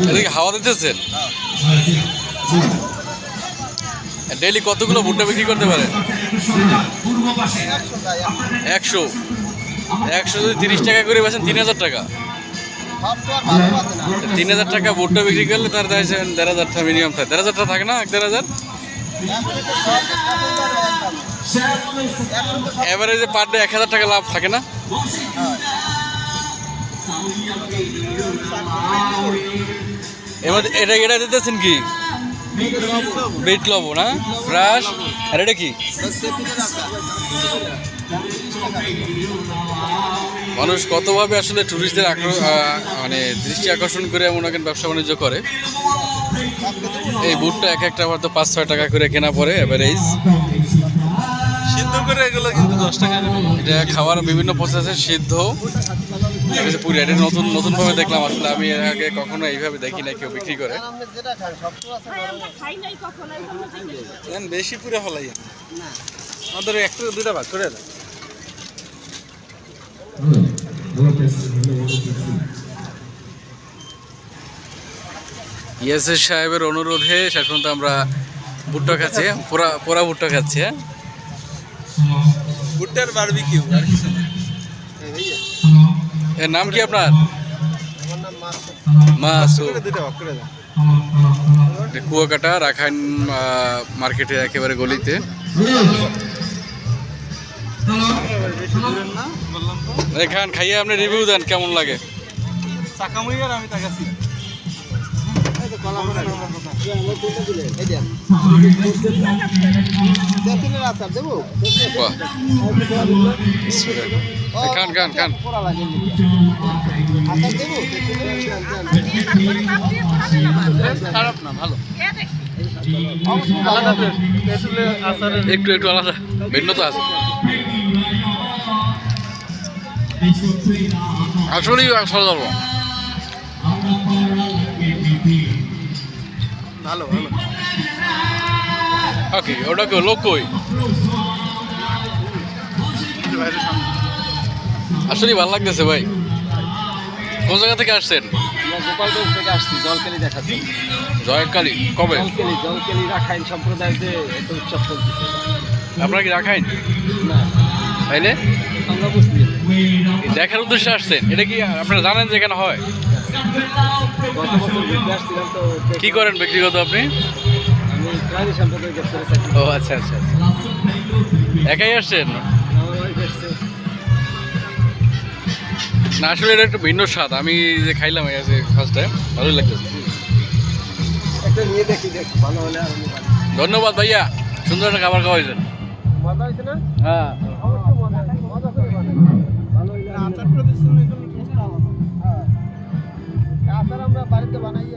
এদিকে হাওয়া দিতেছেন? ডেইলি কতগুলো ভুট্টা বিক্রি করতে পারেন? 100 যদি 30 টাকা করে বেচেন 3000 টাকা। 3000 টাকা ভুট্টা বিক্রি করলে তার দেয় 1500 টাকা মিনিমাম থাকে। 1500 টাকা থাকে না? 1500 এভারেজে পার ডে 1000 টাকা লাভ থাকে না? এবার এটা দিতেছেন কি? বিট লবণ না ব্রাশ। আর এটা কি? মানুষ কতভাবে আসলে টুরিস্টদের মানে দৃষ্টি আকর্ষণ করে এমন এখন ব্যবসা বাণিজ্য করে। এই বুটটা এক একটা হয়তো 5-6 টাকা করে কেনা পড়ে এভারেজ। সিদ্ধ করে এগুলো কিন্তু 10 টাকা। এটা খাওয়ার বিভিন্ন প্রসেসে সিদ্ধ পুরি। এটা নতুনভাবে দেখলাম, আসলে আমি এর আগে কখনো এইভাবে দেখি না কেউ বিক্রি করে। বেশি পুরে ফলাই আমাদের একটা 2টা ভাগ করে দেয়। ইয়াসির সাহেবের অনুরোধে শেষ পর্যন্ত আমরা ভুট্টা খাচ্ছি, পোড়া ভুট্টা খাচ্ছি। হ্যাঁ, ভুট্টার বারবিকিউ আর কিছু না। এর নাম কি আপনার? মাসুদ। 2টা ভাগ করে দেয়। কুয়াকাটা রাখাইন মার্কেটে একেবারে গলিতে। এখান খাইয়ে আপনি রিভিউ দেন কেমন লাগে। চাকামুই আর আমি তাকাছি। খান খান খান। খারাপ না, ভালো। একটু আলাদা ভিন্নতা আছে। আসলেই আসলে ভালো। ওকে, ওটা কেউ লোক কই? আসলেই ভালো লাগতেছে ভাই। কোন জায়গা থেকে আসছেন? গোপালগঞ্জ থেকে আসছি, জলকেলি দেখাচ্ছি। জয়কালী কবে? জলকেলি রাখাইন সম্প্রদায়ের যে একটা উৎসব চলতেছে। আপনারা কি রাখাইন? না, তাইলে আমরা বুঝলি দেখার উদ্দেশ্যে আসছেন। এটা কি আপনারা জানেন যে এখানে হয়? গত বছর ঘুরতে আসছিলাম তো। কি করেন ব্যক্তিগত আপনি? আমি প্রাণী সম্প্রদায় দপ্তরে চাকরি। ও আচ্ছা। একাই আসছেন? আমার ওয়াইফ আসছে। না, আসলে এটা একটু ভিন্ন স্বাদ। আমি যে খাইলাম ফার্স্ট টাইম, ভালোই লাগতেছে। একটা নিয়ে দেখি ভালো হলে আর ধন্যবাদ ভাইয়া, সুন্দর একটা খাবার খাওয়াইছেন। মজা হয়েছে না? হ্যাঁ, অবশ্যই মজা করে ভালো হলে আচারটা দিচ্ছেন, এগুলো টেস্ট আলাদা। হ্যাঁ, আচার আমরা বাড়িতে বানাই।